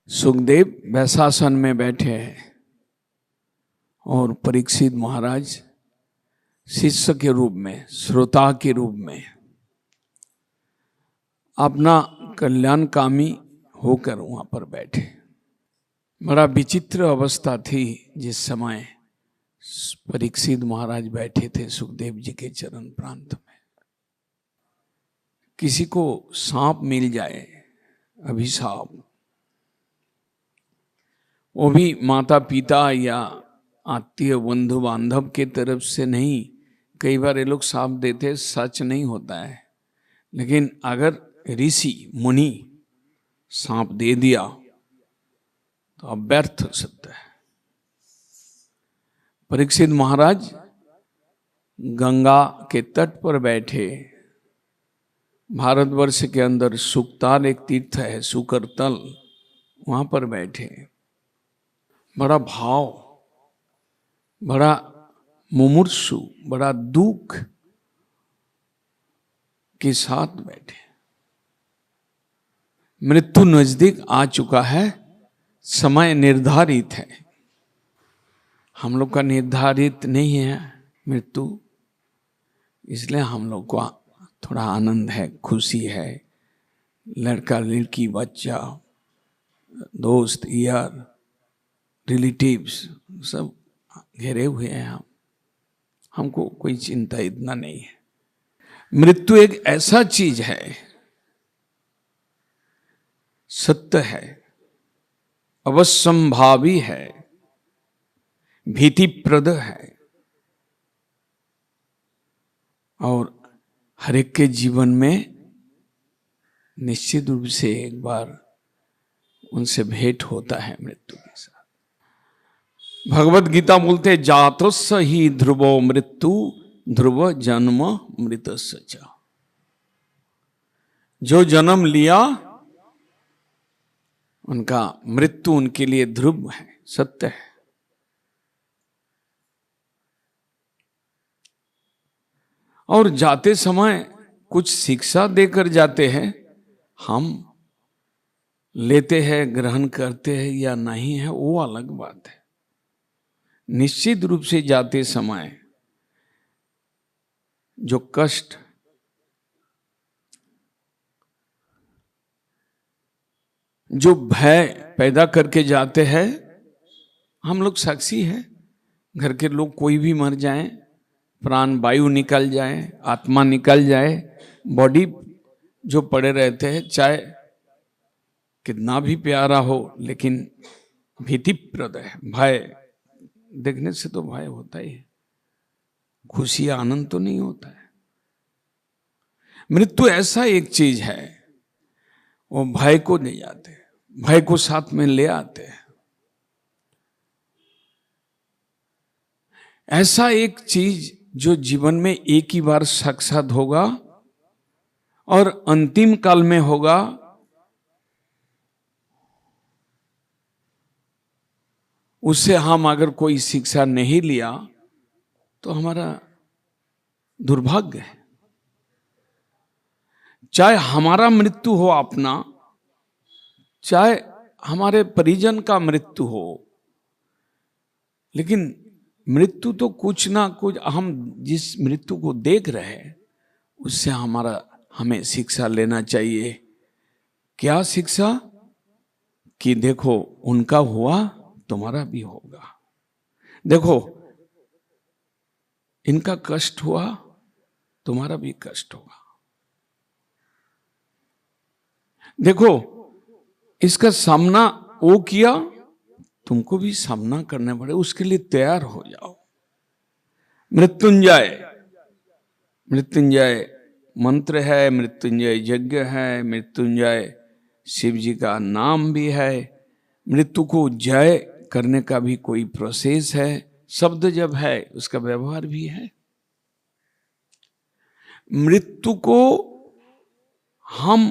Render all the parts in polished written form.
सुखदेव वैशासन में बैठे हैं और परीक्षित महाराज शिष्य के रूप में, श्रोता के रूप में अपना कल्याणकामी होकर वहां पर बैठे। बड़ा विचित्र अवस्था थी जिस समय परीक्षित महाराज बैठे थे सुखदेव जी के चरण प्रांत में। किसी को सांप मिल जाए, अभिशाप, वो भी माता पिता या आत्मीय बंधु बांधव के तरफ से नहीं। कई बार ये लोग सांप देते, सच नहीं होता है, लेकिन अगर ऋषि मुनि सांप दे दिया तो अब व्यर्थ हो सकता है। परीक्षित महाराज गंगा के तट पर बैठे। भारतवर्ष के अंदर सुकताल एक तीर्थ है, सुकरतल, वहां पर बैठे। बड़ा भाव, बड़ा मुमुर्षु, बड़ा दुख के साथ बैठे। मृत्यु नजदीक आ चुका है, समय निर्धारित है। हम लोग का निर्धारित नहीं है मृत्यु, इसलिए हम लोग को थोड़ा आनंद है, खुशी है। लड़का लड़की, बच्चा, दोस्त, यार, रिलेटिव्स सब घेरे हुए हैं। हमको कोई चिंता इतना नहीं है। मृत्यु एक ऐसा चीज है, सत्य है, अवश्यंभावी है, भीतिप्रद है, और हर एक के जीवन में निश्चित रूप से एक बार उनसे भेंट होता है मृत्यु के साथ। भगवत गीता बोलते जातस्य ही ध्रुवो मृत्यु ध्रुव जन्म मृतस्य च। जो जन्म लिया उनका मृत्यु उनके लिए ध्रुव है, सत्य है। और जाते समय कुछ शिक्षा देकर जाते हैं। हम लेते हैं, ग्रहण करते हैं या नहीं है, वो अलग बात है। निश्चित रूप से जाते समय जो कष्ट, जो भय पैदा करके जाते हैं, हम लोग साक्षी हैं। घर के लोग कोई भी मर जाए, प्राण वायु निकल जाए, आत्मा निकल जाए, बॉडी जो पड़े रहते हैं, चाहे कितना भी प्यारा हो, लेकिन भीतिप्रद है। भय देखने से तो भय होता ही है, खुशी आनंद तो नहीं होता है। मृत्यु ऐसा एक चीज है, वो भय को ले जाते हैं, भय को साथ में ले आते हैं। ऐसा एक चीज जो जीवन में एक ही बार साक्षात होगा और अंतिम काल में होगा, उससे हम अगर कोई शिक्षा नहीं लिया तो हमारा दुर्भाग्य है। चाहे हमारा मृत्यु हो अपना, चाहे हमारे परिजन का मृत्यु हो, लेकिन मृत्यु तो कुछ ना कुछ, हम जिस मृत्यु को देख रहे हैं उससे हमें शिक्षा लेना चाहिए। क्या शिक्षा? कि देखो उनका हुआ, तुम्हारा भी होगा। देखो इनका कष्ट हुआ, तुम्हारा भी कष्ट होगा। देखो इसका सामना वो किया, तुमको भी सामना करना पड़े, उसके लिए तैयार हो जाओ। मृत्युंजय, मृत्युंजय मंत्र है, मृत्युंजय यज्ञ है, मृत्युंजय शिव जी का नाम भी है। मृत्यु को जय करने का भी कोई प्रोसेस है। शब्द जब है उसका व्यवहार भी है। मृत्यु को हम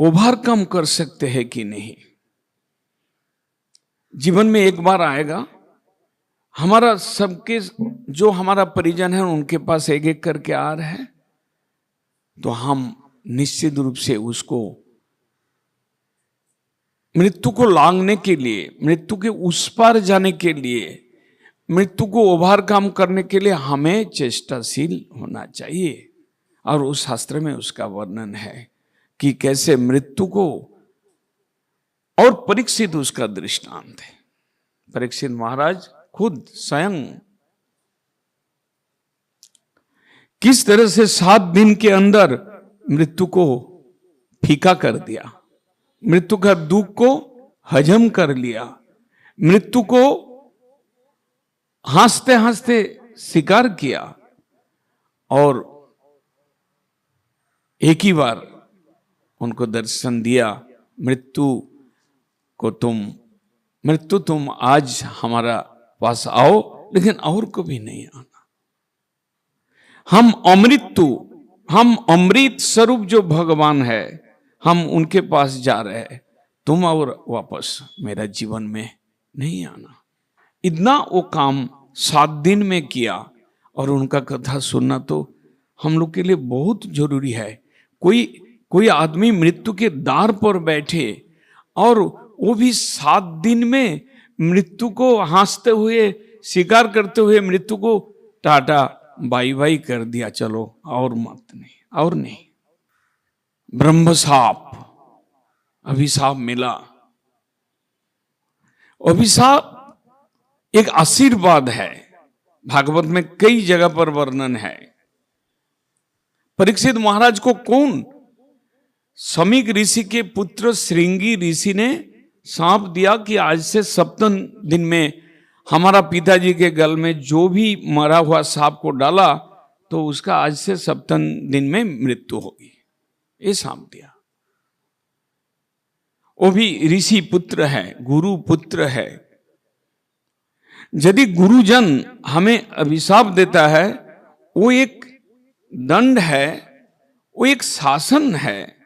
ओवरकम कर सकते हैं कि नहीं? जीवन में एक बार आएगा, हमारा सबके जो हमारा परिजन है उनके पास एक एक करके आ रहे हैं, तो हम निश्चित रूप से उसको मृत्यु को लांघने के लिए, मृत्यु के उस पार जाने के लिए, मृत्यु को ओवरकम करने के लिए हमें चेष्टाशील होना चाहिए। और उस शास्त्र में उसका वर्णन है कि कैसे मृत्यु को, और परीक्षित उसका दृष्टांत है। परीक्षित महाराज खुद स्वयं किस तरह से 7 दिन के अंदर मृत्यु को फीका कर दिया, मृत्यु का दुख को हजम कर लिया, मृत्यु को हंसते हंसते स्वीकार किया, और एक ही बार उनको दर्शन दिया, मृत्यु तुम आज हमारा पास आओ, लेकिन और कभी नहीं आना। हम अमृत स्वरूप जो भगवान है, हम उनके पास जा रहे हैं, तुम और वापस मेरा जीवन में नहीं आना। इतना वो काम 7 दिन में किया, और उनका कथा सुनना तो हम लोग के लिए बहुत जरूरी है। कोई आदमी मृत्यु के द्वार पर बैठे और वो भी 7 दिन में मृत्यु को हंसते हुए स्वीकार करते हुए मृत्यु को टाटा बाई बाई कर दिया, चलो और मत नहीं, और नहीं। ब्रह्मशाप, अभिशाप मिला। अभिशाप एक आशीर्वाद है, भागवत में कई जगह पर वर्णन है। परीक्षित महाराज को कौन, समीक ऋषि के पुत्र श्रृंगी ऋषि ने सांप दिया कि आज से 7 दिन में हमारा पिताजी के गल में जो भी मरा हुआ सांप को डाला तो उसका आज से 7 दिन में मृत्यु होगी, ये सांप दिया। वो भी ऋषि पुत्र है, गुरु पुत्र है। यदि गुरुजन हमें अभिशाप देता है, वो एक दंड है, वो एक शासन है,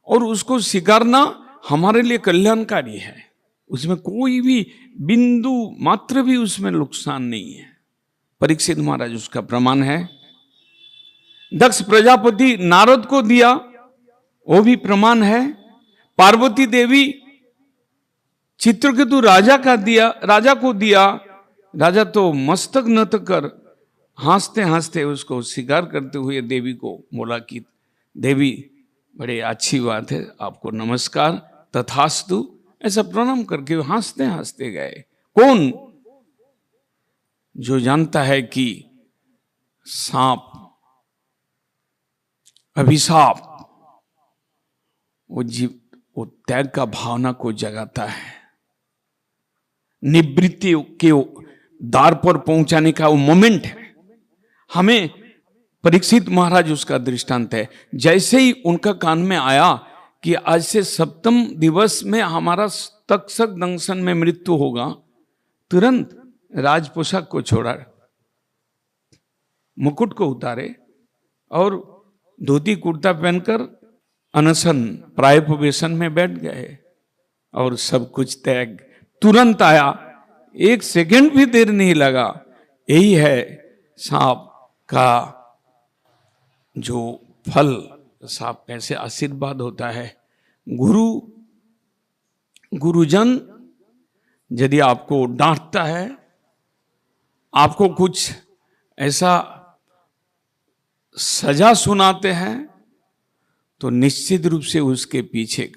और उसको स्वीकारना हमारे लिए कल्याणकारी है। उसमें कोई भी बिंदु मात्र भी उसमें नुकसान नहीं है। परीक्षित महाराज उसका प्रमाण है। दक्ष प्रजापति नारद को दिया, वो भी प्रमाण है। पार्वती देवी चित्रकेतु राजा को दिया। राजा तो मस्तक नत कर हंसते हंसते उसको स्वीकार करते हुए देवी को बोला कि देवी बड़े अच्छी बात है, आपको नमस्कार, तथास्तु, ऐसा प्रणाम करके हंसते हंसते गए। कौन? जो जानता है कि सांप, अभिशाप वो त्याग का भावना को जगाता है, निवृत्ति के द्वार पर पहुंचाने का वो मोमेंट है। हमें परीक्षित महाराज उसका दृष्टांत है। जैसे ही उनका कान में आया कि आज से 7वें दिवस में हमारा तक्षक दंशन में मृत्यु होगा, तुरंत राज पोशाक को छोड़ा, मुकुट को उतारे और धोती कुर्ता पहनकर अनशन प्रायोपवेशन में बैठ गए और सब कुछ त्याग तुरंत आया। 1 सेकंड भी देर नहीं लगा। यही है सांप का जो फल, सांप कैसे आशीर्वाद होता है। गुरुजन यदि आपको डांटता है, आपको कुछ ऐसा सजा सुनाते हैं, तो निश्चित रूप से उसके पीछे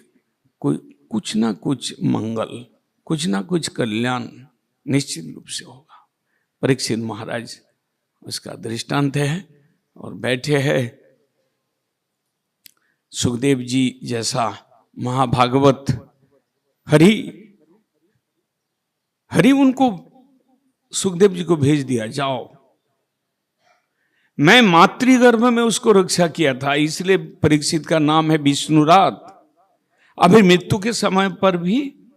कुछ ना कुछ मंगल, कुछ ना कुछ कल्याण निश्चित रूप से होगा। परीक्षित महाराज उसका दृष्टांत है। और बैठे हैं सुखदेव जी जैसा महाभागवत, हरि उनको सुखदेव जी को भेज दिया, जाओ। मैं मातृगर्भ में उसको रक्षा किया था, इसलिए परीक्षित का नाम है विष्णुरात। अभी मृत्यु के समय पर भी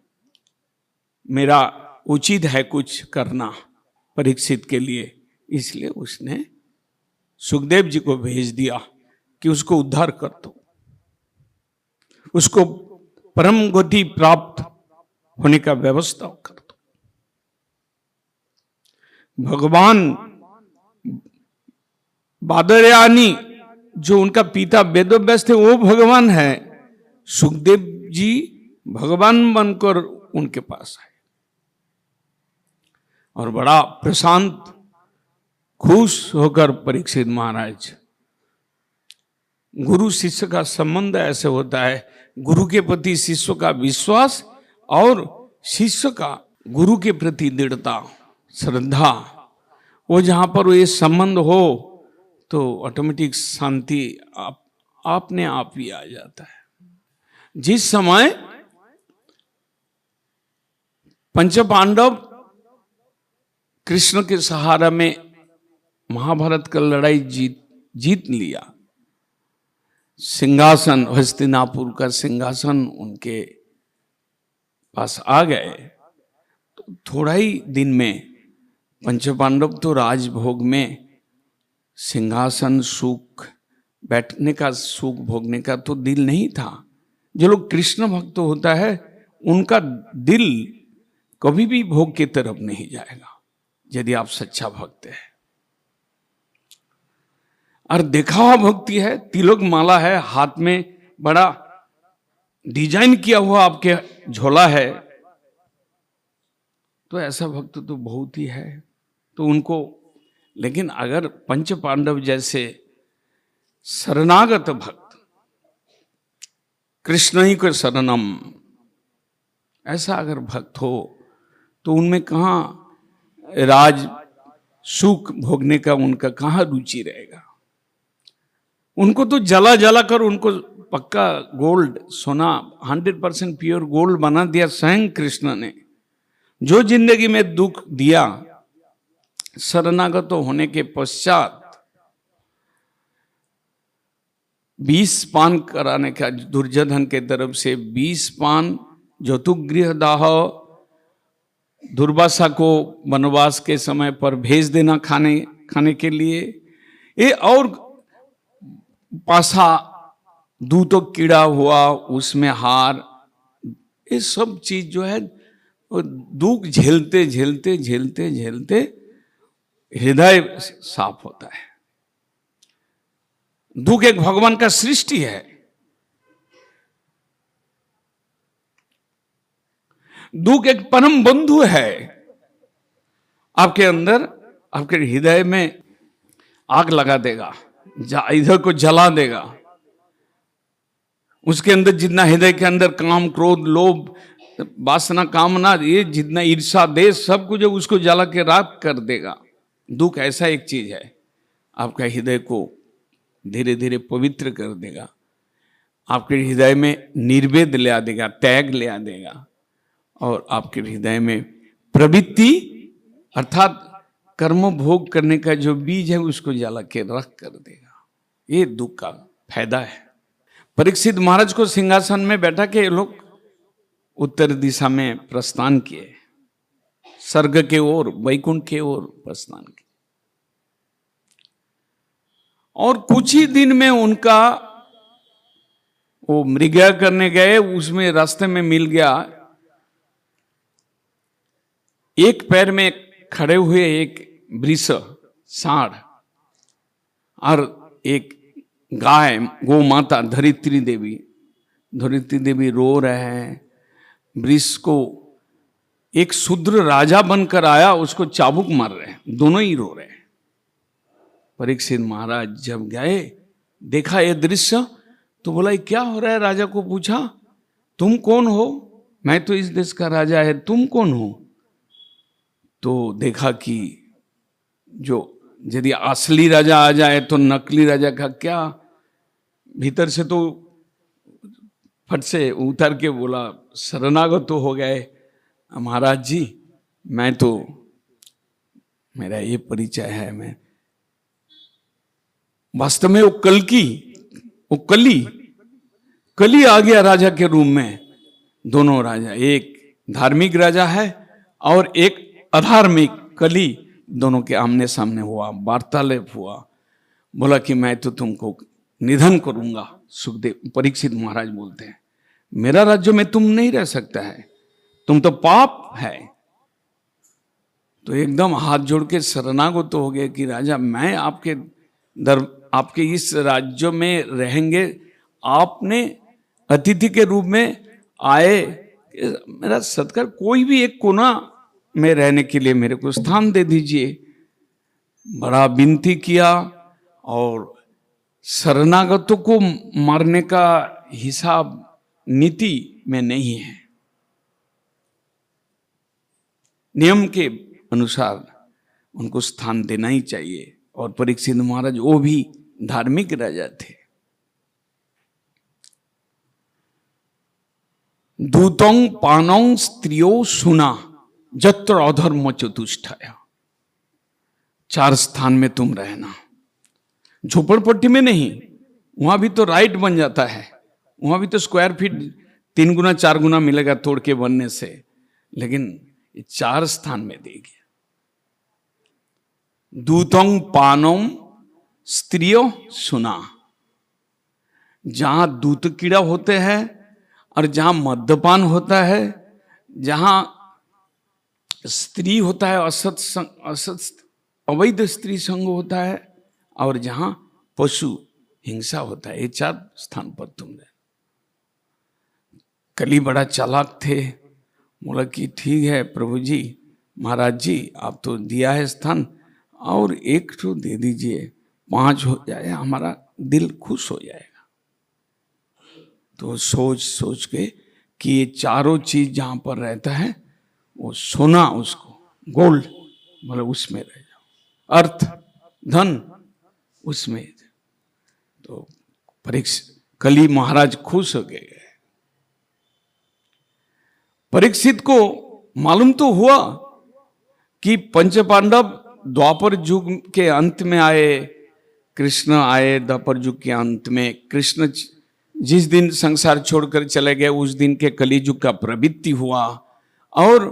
मेरा उचित है कुछ करना परीक्षित के लिए, इसलिए उसने सुखदेव जी को भेज दिया कि उसको उद्धार कर दो, उसको परम गति प्राप्त होने का व्यवस्था कर दो। भगवान बादरयानी जो उनका पिता वेदव्यास थे वो भगवान है, सुखदेव जी भगवान बनकर उनके पास आए और बड़ा प्रशांत खुश होकर परीक्षित महाराज, गुरु शिष्य का संबंध ऐसे होता है, गुरु के प्रति शिष्य का विश्वास और शिष्य का गुरु के प्रति दृढ़ता, श्रद्धा, वो जहां पर ये संबंध हो तो ऑटोमेटिक शांति अपने आप ही आ जाता है। जिस समय पंच पांडव कृष्ण के सहारा में महाभारत का लड़ाई जीत लिया, सिंहासन, हस्तिनापुर का सिंहासन उनके पास आ गए, तो थोड़ा ही दिन में पंच पांडव तो राजभोग में सिंहासन सुख, बैठने का सुख भोगने का तो दिल नहीं था। जो लोग कृष्ण भक्त होता है उनका दिल कभी भी भोग की तरफ नहीं जाएगा, यदि आप सच्चा भक्त है। और दिखावा भक्ति है, तिलक माला है, हाथ में बड़ा डिजाइन किया हुआ आपके झोला है, तो ऐसा भक्त तो बहुत ही है। तो उनको, लेकिन अगर पंच पांडव जैसे शरणागत भक्त, कृष्ण ही को शरणम, ऐसा अगर भक्त हो तो उनमें कहाँ राज सुख भोगने का उनका कहाँ रुचि रहेगा। उनको तो जला जला कर उनको पक्का गोल्ड, सोना 100% प्योर गोल्ड बना दिया स्वयं कृष्ण ने। जो जिंदगी में दुख दिया, शरणागत होने के पश्चात 20 पान कराने का, दुर्योधन के तरफ से 20 पान, जतुगृह दाह, दुर्वासा को वनवास के समय पर भेज देना खाने के लिए, ये और पासा दूतों कीड़ा हुआ, उसमें हार, ये सब चीज जो है दुख झेलते झेलते झेलते झेलते हृदय साफ होता है। दुख एक भगवान का सृष्टि है। दुख एक परम बंधु है। आपके अंदर, आपके हृदय में आग लगा देगा, इधर को जला देगा। उसके अंदर जितना, हृदय के अंदर काम, क्रोध, लोभ, वासना, कामना, ये जितना ईर्षा, देश, सब कुछ उसको जला के राख कर देगा। दुख ऐसा एक चीज है, आपका हृदय को धीरे धीरे पवित्र कर देगा, आपके हृदय में निर्वेद ले आ देगा, त्याग ले आ देगा, और आपके हृदय में प्रवृत्ति अर्थात कर्म भोग करने का जो बीज है उसको जला के रख कर देगा। ये दुख का फायदा है। परीक्षित महाराज को सिंहासन में बैठा के ये लोग उत्तर दिशा में प्रस्थान किए, स्वर्ग के ओर, वैकुंठ के ओर प्रस्थान किए। और कुछ ही दिन में उनका वो मृगया करने गए, उसमें रास्ते में मिल गया, एक पैर में खड़े हुए एक वृष, सांड, और एक गाय, गौ माता धरित्री देवी रो रहे हैं। वृष को एक शूद्र राजा बनकर आया, उसको चाबुक मार रहे हैं, दोनों ही रो रहे हैं। परीक्षित महाराज जब गए, देखा ये दृश्य, तो बोला ये क्या हो रहा है। राजा को पूछा, तुम कौन हो? मैं तो इस देश का राजा है, तुम कौन हो? तो देखा कि जो यदि असली राजा आ जाए तो नकली राजा का क्या, भीतर से तो फट से उतर के बोला, शरणागत तो हो गए महाराज जी, मैं तो, मेरा ये परिचय है, मैं वास्तव में वो कली आ गया राजा के रूप में। दोनों राजा, एक धार्मिक राजा है और एक अधार्मिक, कली, दोनों के आमने सामने हुआ, वार्तालाप हुआ। बोला कि मैं तो तुमको निधन करूंगा। सुखदेव, परीक्षित महाराज बोलते हैं, मेरा राज्य में तुम नहीं रह सकता है, तुम तो पाप है, तो एकदम हाथ जोड़ के शरणागत हो गए कि राजा मैं आपके इस राज्य में रहेंगे, आपने अतिथि के रूप में आए, मेरा सत्कार, कोई भी एक कोना में रहने के लिए मेरे को स्थान दे दीजिए। बड़ा विनती किया, और शरणागतों को मारने का हिसाब नीति में नहीं है, नियम के अनुसार उनको स्थान देना ही चाहिए। और परीक्षित महाराज वो भी धार्मिक राजा थे। दूतों पानों स्त्रियों सुना जत्र अधर्म चतुष्टय। 4 स्थान में तुम रहना, झोपड़पट्टी में नहीं, वहां भी तो राइट बन जाता है, वहां भी तो स्क्वायर फीट 3 गुना 4 गुना मिलेगा तोड़ के बनने से, लेकिन 4 स्थान में देगी। दूतों पानों स्त्रियों सुना, जहां दूत कीड़ा होते हैं और जहां मद्यपान होता है, जहां स्त्री होता है, असत अवैध स्त्री संग होता है, और जहां पशु हिंसा होता है, ये 4 स्थान पर तुम रहे। कली बड़ा चालाक थे, बोला कि ठीक है प्रभु जी, महाराज जी, आप तो दिया है स्थान, और 1 तो दे दीजिए, 5 हो जाए, हमारा दिल खुश हो जाएगा। तो सोच सोच के कि ये चारों चीज जहां पर रहता है, वो सोना, उसको गोल्ड, मतलब उसमें रह जाओ, अर्थ धन उसमें। तो कली महाराज खुश हो गए। परीक्षित को मालूम तो हुआ कि पंच पांडव द्वापर युग के अंत में आए, कृष्ण आए द्वापर युग के अंत में। कृष्ण जिस दिन संसार छोड़कर चले गए, उस दिन के कलियुग का प्रवृत्ति हुआ, और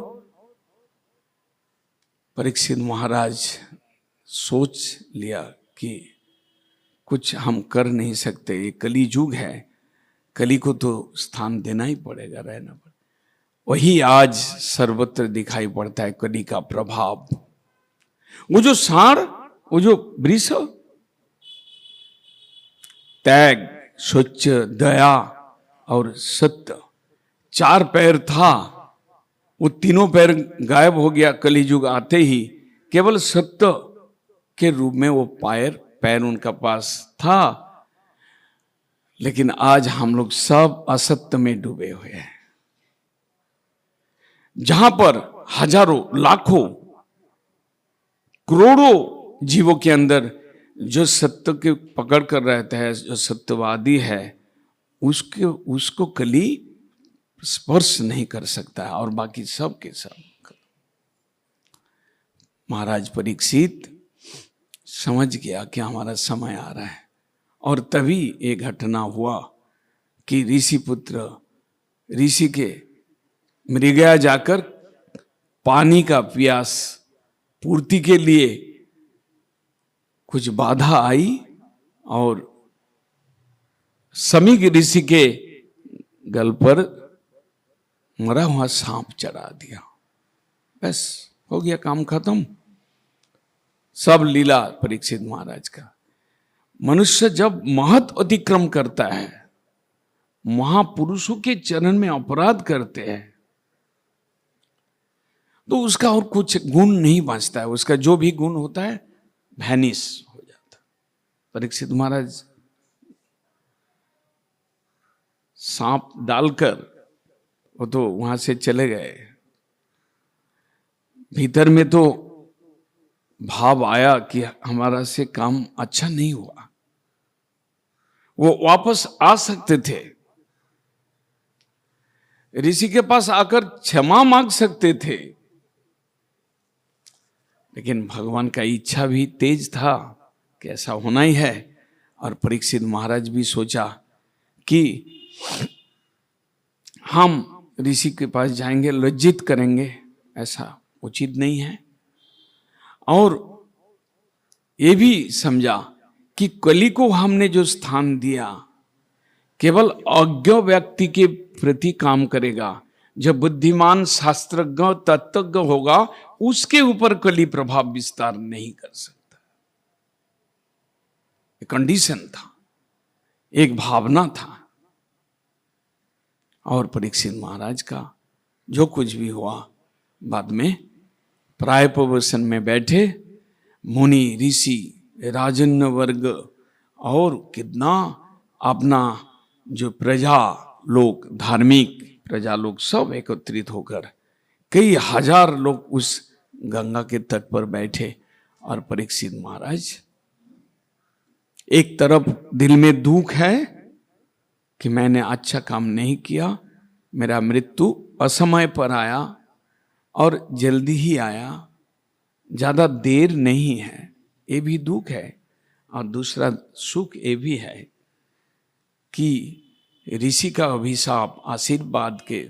परीक्षित महाराज सोच लिया कि कुछ हम कर नहीं सकते, ये कलियुग है, कली को तो स्थान देना ही पड़ेगा, रहना पड़ेगा। वही आज सर्वत्र दिखाई पड़ता है कली का प्रभाव। वो जो सार, वो जो वृष, त्याग, स्वच्छ, दया और सत्य, 4 पैर था, वो तीनों पैर गायब हो गया कलियुग आते ही। केवल सत्य के रूप में वो पैर उनका पास था। लेकिन आज हम लोग सब असत्य में डूबे हुए हैं, जहां पर हजारों, लाखों, करोड़ों जीवों के अंदर जो सत्य के पकड़ कर रहता है, जो सत्यवादी है, उसको कली स्पर्श नहीं कर सकता है, और बाकी सब के सब। महाराज परीक्षित समझ गया कि हमारा समय आ रहा है, और तभी एक घटना हुआ कि ऋषि के मृगया जाकर पानी का प्यास पूर्ति के लिए कुछ बाधा आई, और समीक ऋषि के गल पर मरा हुआ सांप चढ़ा दिया। बस हो गया, काम खत्म। सब लीला परीक्षित महाराज का। मनुष्य जब महत अतिक्रम करता है, महापुरुषों के चरण में अपराध करते हैं, तो उसका और कुछ गुण नहीं बचता है, उसका जो भी गुण होता है वैनिश हो जाता। परीक्षित महाराज सांप डालकर वो तो वहां से चले गए। भीतर में तो भाव आया कि हमारा से काम अच्छा नहीं हुआ। वो वापस आ सकते थे, ऋषि के पास आकर क्षमा मांग सकते थे, लेकिन भगवान का इच्छा भी तेज था कि ऐसा होना ही है। और परीक्षित महाराज भी सोचा कि हम ऋषि के पास जाएंगे, लज्जित करेंगे, ऐसा उचित नहीं है। और ये भी समझा कि कली को हमने जो स्थान दिया केवल अज्ञ व्यक्ति के प्रति काम करेगा, जब बुद्धिमान शास्त्रज्ञ तत्वज्ञ होगा उसके ऊपर कली प्रभाव विस्तार नहीं कर सकता। एक कंडीशन था, एक भावना था। और परीक्षित महाराज का जो कुछ भी हुआ, बाद में प्रायपवसन में बैठे मुनि ऋषि राजन्य वर्ग और कितना अपना जो प्रजा लोग, धार्मिक प्रजा लोग सब एकत्रित होकर कई हजार लोग उस गंगा के तट पर बैठे। और परीक्षित महाराज, एक तरफ दिल में दुख है कि मैंने अच्छा काम नहीं किया, मेरा मृत्यु असमय पर आया और जल्दी ही आया, ज्यादा देर नहीं है, ये भी दुख है। और दूसरा सुख ये भी है कि ऋषि का अभिशाप आशीर्वाद के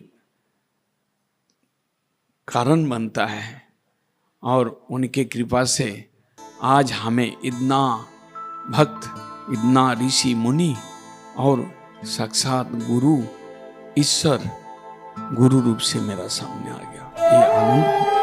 कारण बनता है और उनके कृपा से आज हमें इतना भक्त, इतना ऋषि मुनि और साक्षात गुरु ईश्वर गुरु रूप से मेरा सामने आ गया। ये आनंद